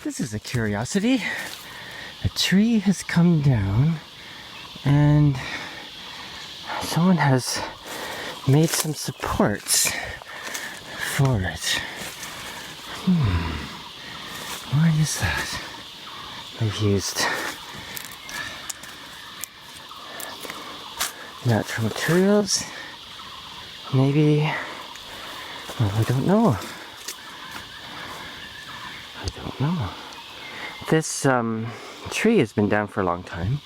This is a curiosity. A tree has come down and someone has made some supports for it. What is that? They've used natural materials. Maybe, well, I don't know. This tree has been down for a long time.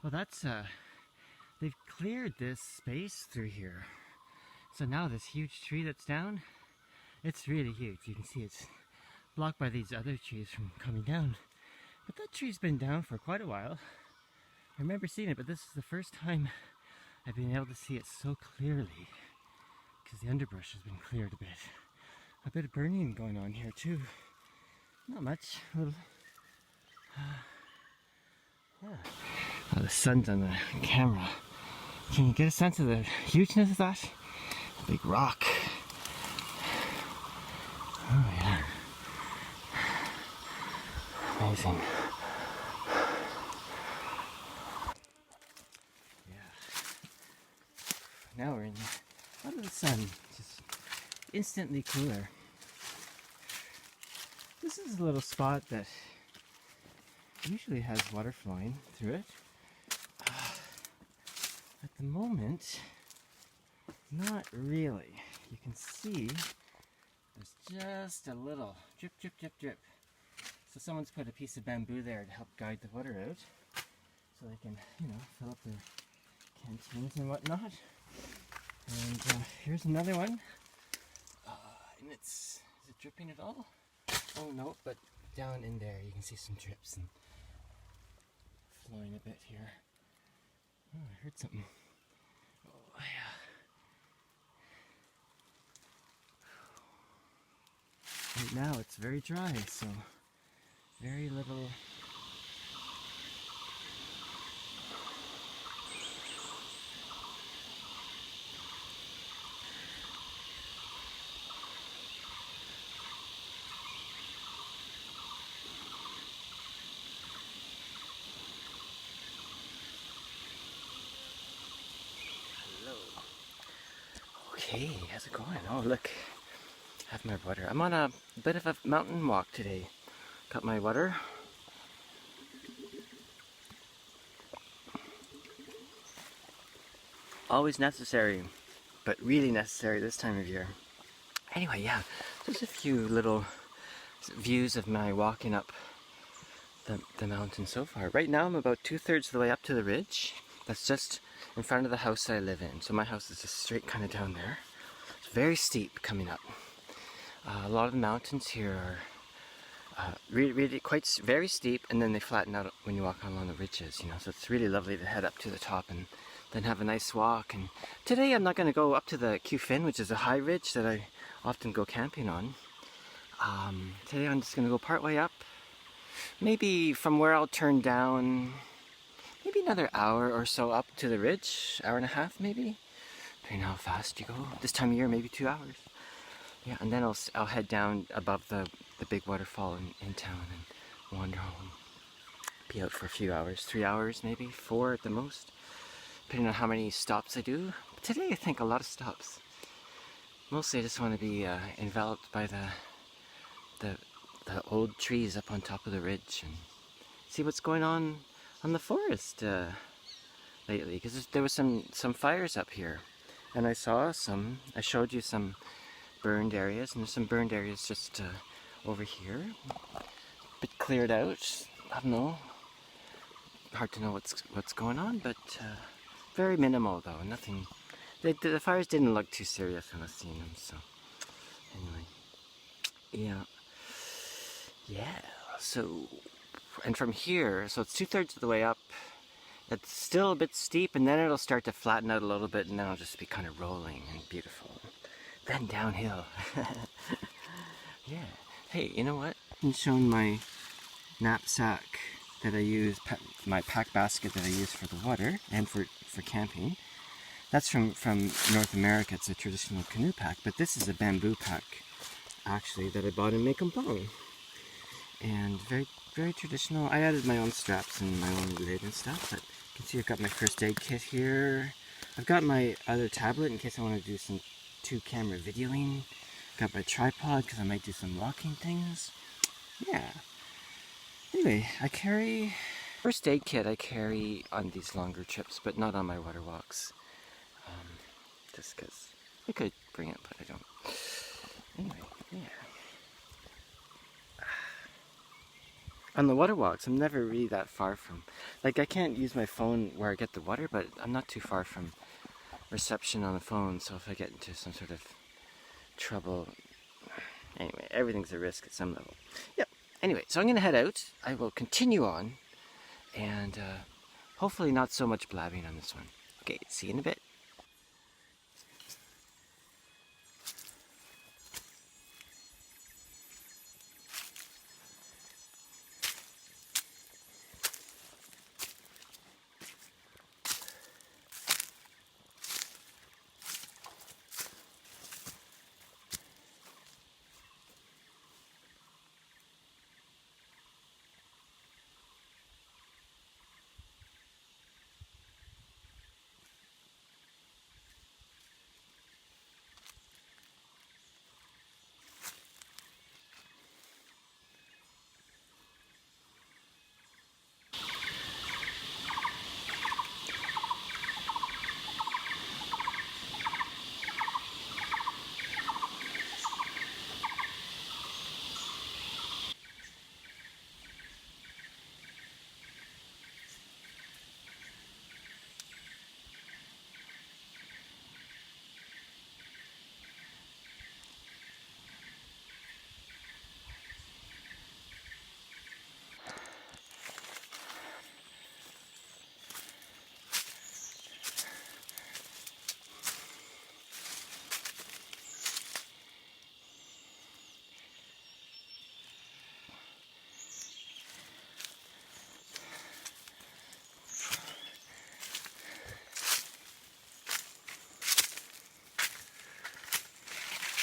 Well, that's they've cleared this space through here. So now this huge tree that's down, it's really huge. You can see it's blocked by these other trees from coming down. But that tree's been down for quite a while. I remember seeing it, but this is the first time I've been able to see it so clearly because the underbrush has been cleared a bit. A bit of burning going on here too. Not much. A little, yeah. Oh, the sun's on the camera. Can you get a sense of the hugeness of that? A big rock. Oh yeah. Amazing. Yeah. Now we're in out of the sun. Just instantly cooler. This is a little spot that usually has water flowing through it. At the moment, not really. You can see there's just a little drip, drip, drip, drip. So someone's put a piece of bamboo there to help guide the water out so they can, fill up their canteens and whatnot. And here's another one. And is it dripping at all? Oh no, but down in there you can see some drips and flowing a bit here. Oh, I heard something. Oh yeah. Right now it's very dry, so very little. Hey, how's it going? Oh look, I have my water. I'm on a bit of a mountain walk today. Got my water. Always necessary, but really necessary this time of year. Anyway, yeah, just a few little views of my walking up the mountain so far. Right now I'm about 2/3 of the way up to the ridge. That's just in front of the house I live in. So my house is just straight kind of down there. It's very steep coming up. A lot of the mountains here are really quite very steep, and then they flatten out when you walk along the ridges, so it's really lovely to head up to the top and then have a nice walk. And today I'm not going to go up to the Kew Fin, which is a high ridge that I often go camping on. Today I'm just going to go part way up, maybe from where I'll turn down, maybe another hour or so up to the ridge, hour and a half maybe, depending on how fast you go. This time of year, maybe 2 hours. Yeah, and then I'll head down above the big waterfall in town and wander home. Be out for a few hours, 3 hours maybe, 4 at the most, depending on how many stops I do. But today I think a lot of stops. Mostly I just want to be enveloped by the old trees up on top of the ridge and see what's going on the forest lately, because there was some fires up here, and I showed you some burned areas, and there's some burned areas just over here, a bit cleared out. I don't know, hard to know what's going on, but very minimal though. Nothing. The fires didn't look too serious when I was seeing them. So anyway, yeah. So, and from here, so it's 2/3 of the way up. It's still a bit steep, and then it'll start to flatten out a little bit, and then it'll just be kind of rolling and beautiful. Then downhill. Yeah. Hey, you know what? I'm showing my knapsack that I use, my pack basket that I use for the water and for camping. That's from North America. It's a traditional canoe pack, but this is a bamboo pack actually, that I bought in Mekongpong. And very, very traditional. I added my own straps and my own lid and stuff, but you can see I've got my first aid kit here. I've got my other tablet in case I want to do some 2-camera videoing. Got my tripod because I might do some walking things. Yeah. Anyway, I carry... First aid kit I carry on these longer trips, but not on my water walks. Just because I could bring it, but I don't. Anyway, yeah. On the water walks, I'm never really that far from... Like, I can't use my phone where I get the water, but I'm not too far from reception on the phone, so if I get into some sort of trouble... Anyway, everything's a risk at some level. Yep. Anyway, so I'm going to head out. I will continue on, and hopefully not so much blabbing on this one. Okay, see you in a bit.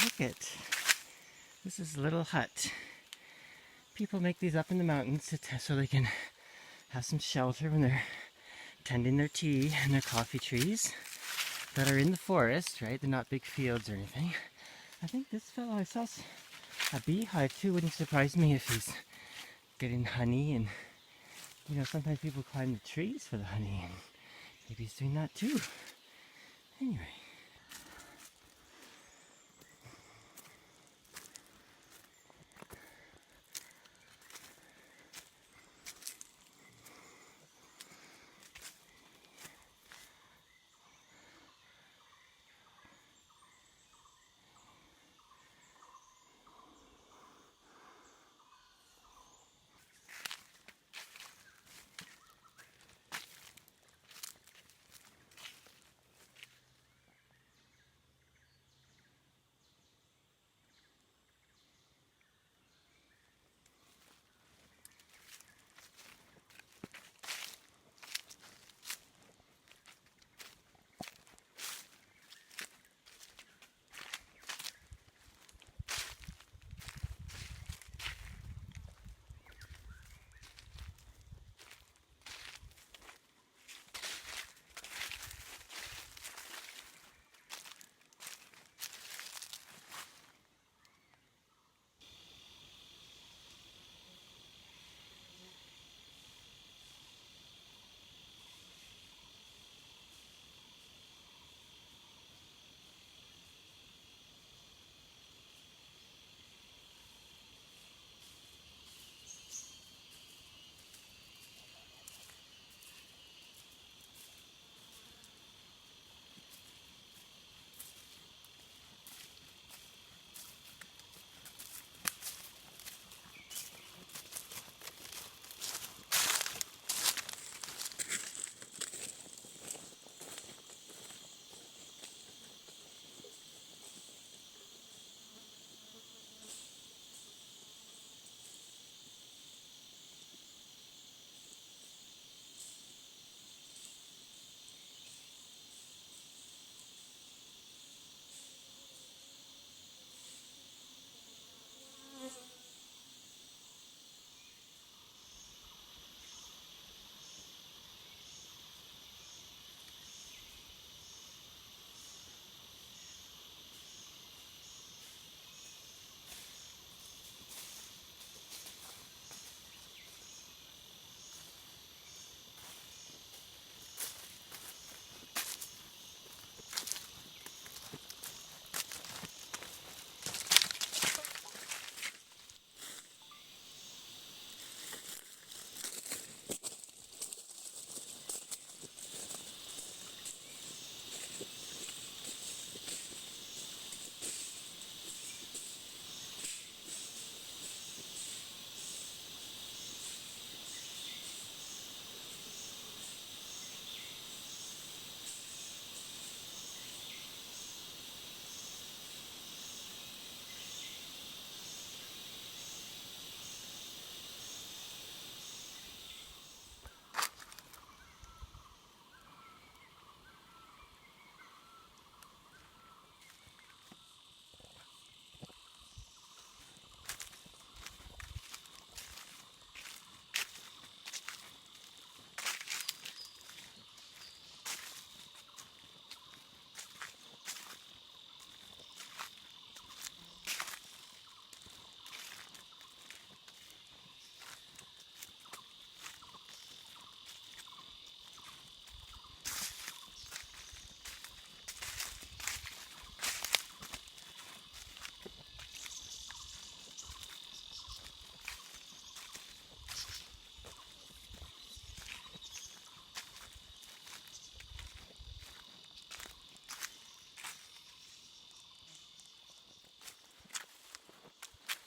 Look it. This is a little hut. People make these up in the mountains so they can have some shelter when they're tending their tea and their coffee trees that are in the forest, right? They're not big fields or anything. I think this fellow, I saw a beehive too. Wouldn't surprise me if he's getting honey, and you know, sometimes people climb the trees for the honey, and maybe he's doing that too. Anyway.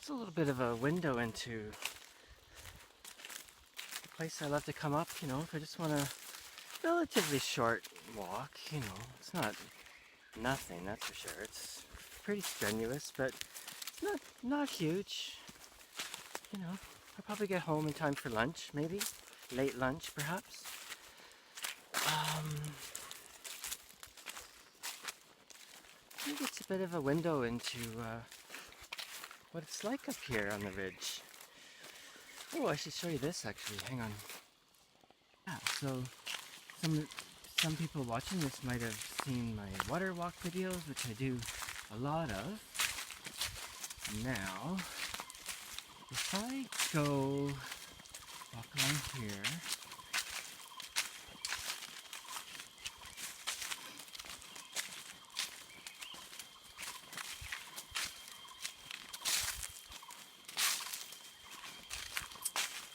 It's a little bit of a window into the place I love to come up, you know, if I just want a relatively short walk, you know. It's not nothing, that's for sure. It's pretty strenuous, but it's not huge. You know, I'll probably get home in time for lunch, maybe. Late lunch, perhaps. I think it's a bit of a window into what it's like up here on the ridge. Oh, I should show you this actually. Hang on. Yeah, so some people watching this might have seen my water walk videos, which I do a lot of. Now, if I go walk along here,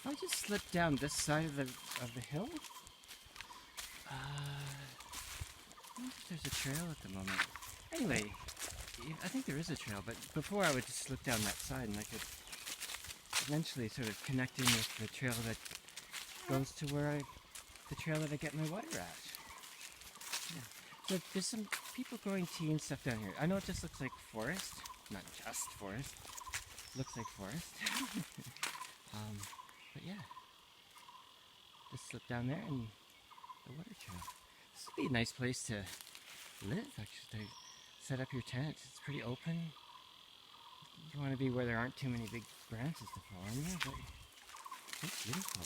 if I just slip down this side of the hill, I don't think there's a trail at the moment. Anyway, I think there is a trail, but before I would just slip down that side and I could eventually sort of connect in with the trail that goes to the trail that I get my water at. Yeah. So there's some people growing tea and stuff down here. I know it just looks like forest, not just forest, looks like forest. But yeah, just slip down there and the water trail. This would be a nice place to live, actually, to set up your tent. It's pretty open. You want to be where there aren't too many big branches to fall on you, but it's beautiful.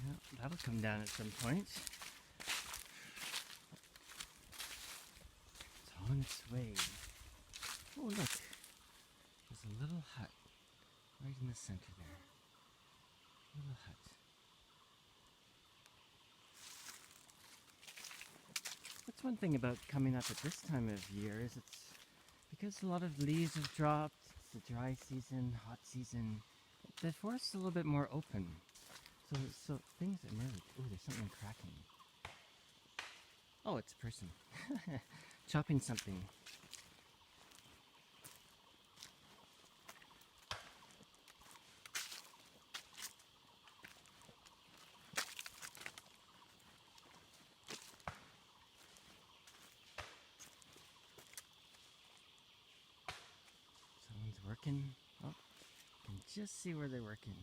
Yeah, that'll come down at some point. It's on its way. Oh, look. There's a little hut right in the center there. Little hut. That's one thing about coming up at this time of year is it's because a lot of leaves have dropped. It's the dry season, hot season. The forest's a little bit more open. So things emerge. Oh, there's something cracking. Oh, it's a person. Chopping something. Someone's working. Oh, you can just see where they're working.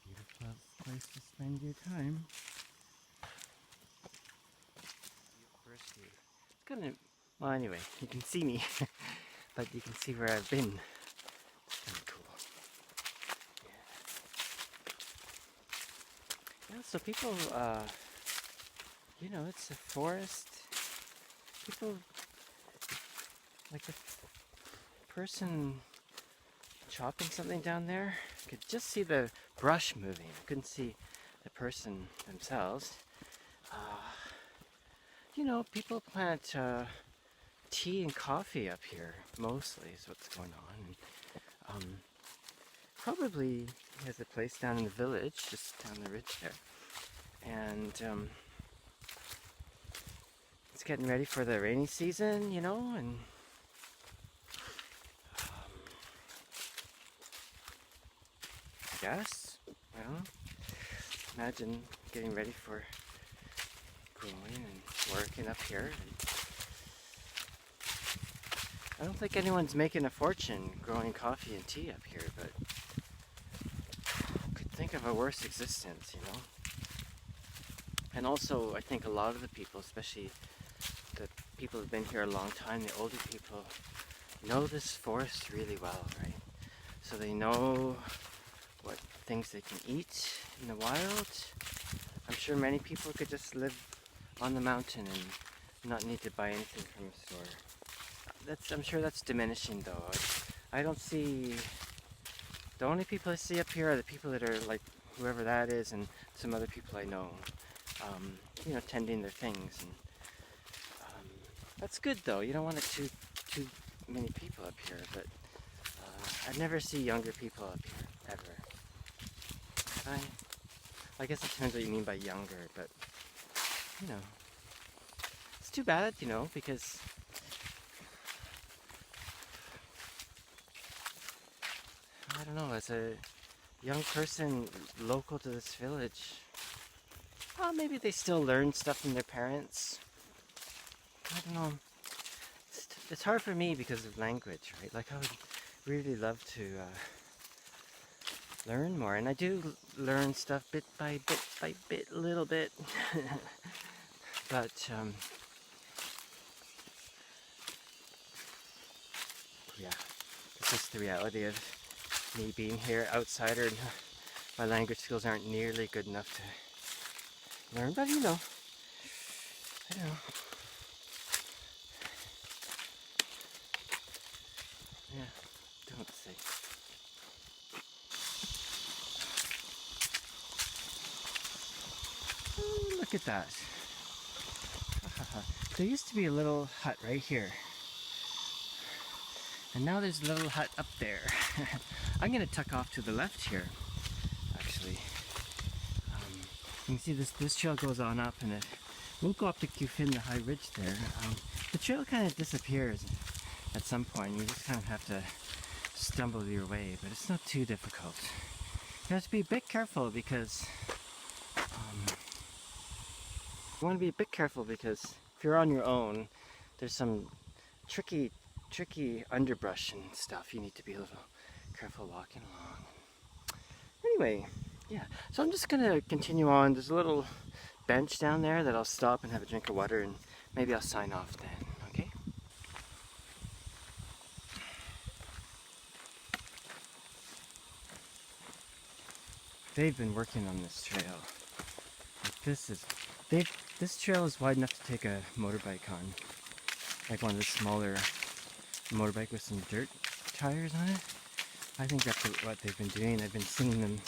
Beautiful place to spend your time. University. It's gonna. Well, anyway, you can see me, but you can see where I've been. It's kind of cool. Yeah. Yeah. So people, you know, it's a forest. People, like the person chopping something down there, I could just see the brush moving. I couldn't see the person themselves. You know, people plant tea and coffee up here, mostly, is what's going on. And, probably has a place down in the village, just down the ridge there. And it's getting ready for the rainy season, you know, and I guess, I don't know. Imagine getting ready for growing and working up here. And I don't think anyone's making a fortune growing coffee and tea up here, but could think of a worse existence, you know. And also, I think a lot of the people, especially the people who've been here a long time, the older people, know this forest really well, right? So they know what things they can eat in the wild. I'm sure many people could just live on the mountain and not need to buy anything from a store. I'm sure that's diminishing though. I don't see, the only people I see up here are the people that are like whoever that is and some other people I know, you know, tending their things. And that's good though. You don't want it too many people up here, but I never see younger people up here, ever. Have I? I guess it depends what you mean by younger, but, you know. It's too bad, you know, because I don't know, as a young person local to this village, well, maybe they still learn stuff from their parents. I don't know. It's hard for me because of language, right? Like I would really love to learn more, and I do learn stuff bit by bit, a little bit. But yeah, it's just the reality of me being here, outsider, and my language skills aren't nearly good enough to learn. But you know, I don't know. Yeah, don't say. Oh, look at that. There used to be a little hut right here. And now there's a little hut up there. I'm going to tuck off to the left here, actually. You can see this trail goes on up, and it won't go up to Cufin, the high ridge there. The trail kind of disappears at some point. You just kind of have to stumble your way, but it's not too difficult. You have to be a bit careful because you want to be a bit careful because if you're on your own, there's some tricky underbrush and stuff. You need to be a little careful walking along. Anyway, yeah, so I'm just gonna continue on. There's a little bench down there that I'll stop and have a drink of water, and maybe I'll sign off then, okay? They've been working on this trail. Like this trail is wide enough to take a motorbike on. Like one of the smaller motorbike with some dirt tires on it. I think that's what they've been doing. I've been seeing them.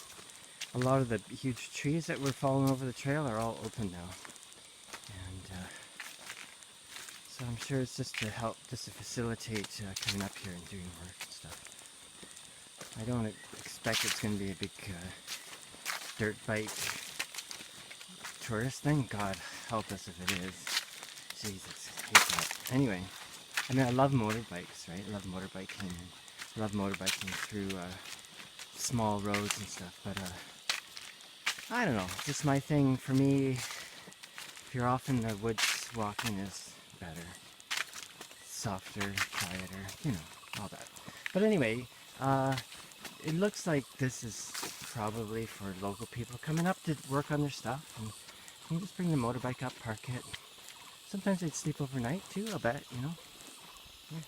A lot of the huge trees that were falling over the trail are all open now. And so I'm sure it's just to facilitate coming up here and doing work and stuff. I don't expect it's going to be a big dirt bike tourist thing. God help us if it is. Jesus, I hate that. Anyway, I mean, I love motorbikes, right? I love motorbiking. I love motorbiking through small roads and stuff, but I don't know. Just my thing. For me, if you're off in the woods, walking is better. Softer, quieter, you know, all that. But anyway, it looks like this is probably for local people coming up to work on their stuff, and you just bring the motorbike up, park it. Sometimes they'd sleep overnight too, I'll bet, you know. Yeah.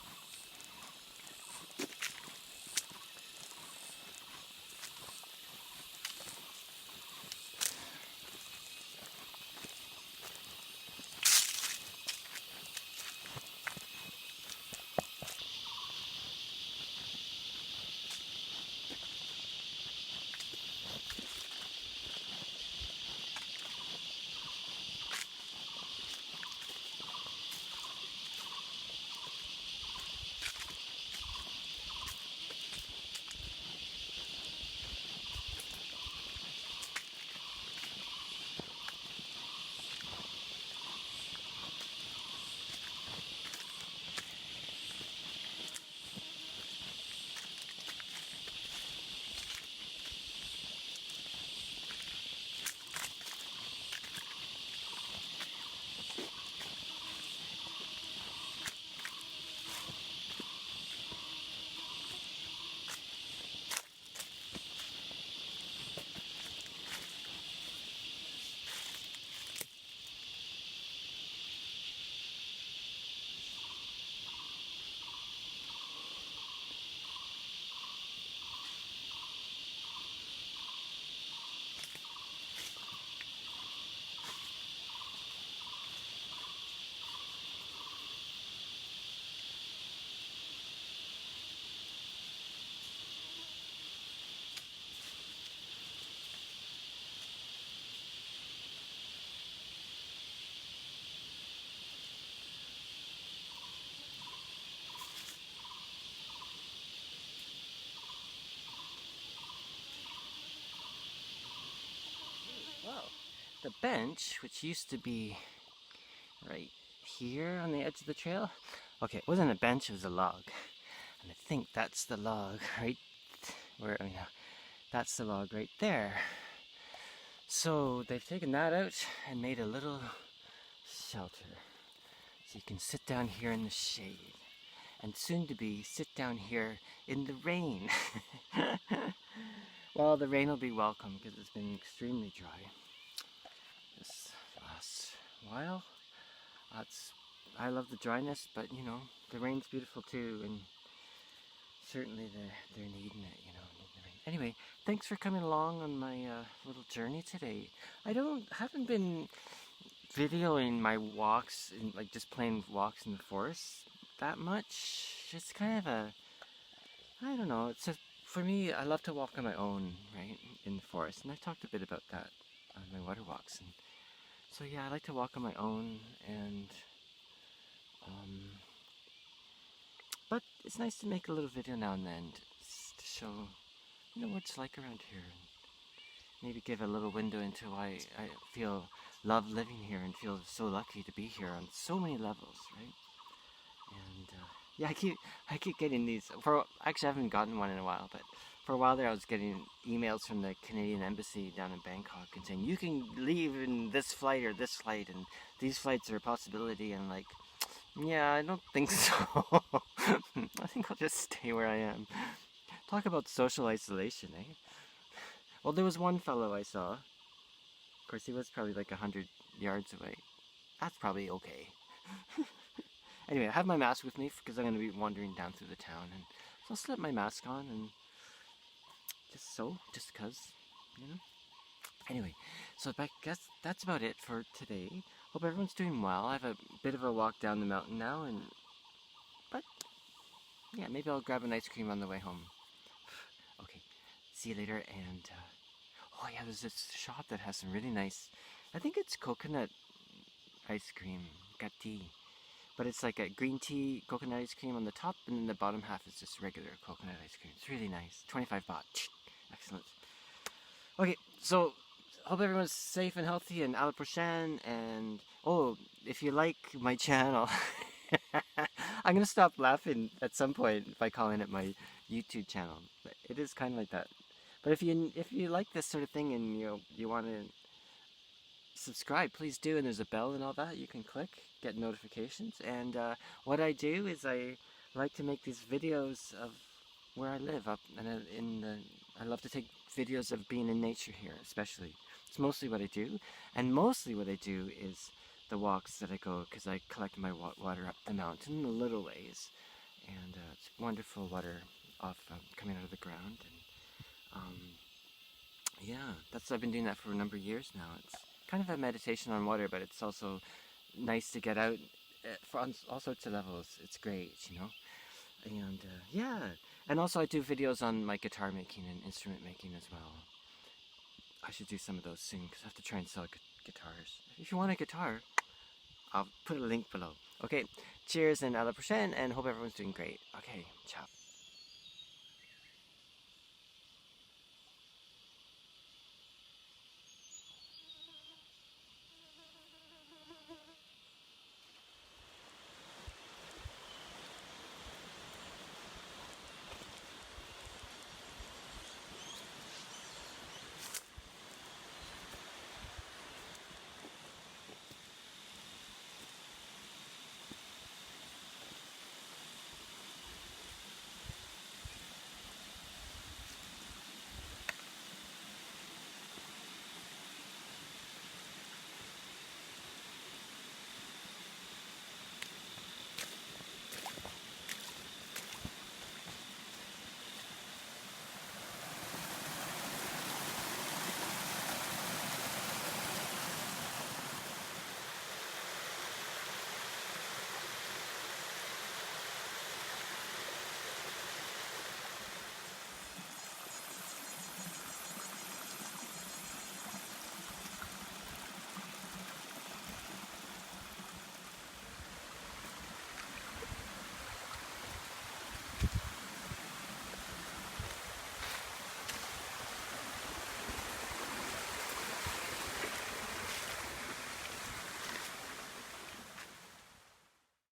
Well, the bench, which used to be right here on the edge of the trail. Okay, it wasn't a bench, it was a log. And I think that's the log right where, that's the log right there. So they've taken that out and made a little shelter. So you can sit down here in the shade. And soon to be, sit down here in the rain. Well, the rain will be welcome because it's been extremely dry this last while. I love the dryness, but the rain's beautiful too, and certainly they're needing it, needing the rain. Anyway, thanks for coming along on my little journey today. Haven't been videoing my walks, like just plain walks in the forest that much. It's kind of I don't know, for me, I love to walk on my own, right, in the forest, and I've talked a bit about that on my water walks, and so yeah, I like to walk on my own, and but it's nice to make a little video now and then to show, what it's like around here, and maybe give a little window into why I love living here and feel so lucky to be here on so many levels, right? And yeah, I keep getting these. Actually, I haven't gotten one in a while, but for a while there, I was getting emails from the Canadian Embassy down in Bangkok and saying you can leave in this flight or this flight, and these flights are a possibility. And like, yeah, I don't think so. I think I'll just stay where I am. Talk about social isolation, eh? Well, there was one fellow I saw. Of course, he was probably like 100 yards away. That's probably okay. Anyway, I have my mask with me because I'm going to be wandering down through the town, and so I'll slip my mask on, and just cause, Anyway, so I guess that's about it for today. Hope everyone's doing well. I have a bit of a walk down the mountain now, but yeah, maybe I'll grab an ice cream on the way home. Okay, see you later, and oh yeah, there's this shop that has some really nice, I think it's coconut ice cream, gati. But it's like a green tea coconut ice cream on the top, and then the bottom half is just regular coconut ice cream. It's really nice. 25 baht. Excellent. Okay, so hope everyone's safe and healthy, and à la prochaine. And oh, if you like my channel, I'm gonna stop laughing at some point by calling it my YouTube channel. It is kind of like that. But if you like this sort of thing and you want to subscribe, please do, and there's a bell and all that you can click, get notifications. And what I do is I like to make these videos of where I live up, and I love to take videos of being in nature here, especially. It's mostly what I do, and mostly what I do is the walks that I go, because I collect my water up the mountain in a little ways, and it's wonderful water coming out of the ground, and yeah, I've been doing that for a number of years now. It's kind of a meditation on water, but it's also nice to get out on all sorts of levels. It's great, and yeah, and also I do videos on my guitar making and instrument making as well. I should do some of those soon because I have to try and sell guitars. If you want a guitar, I'll put a link below. Okay, cheers and à la prochaine, and hope everyone's doing great. Okay, ciao.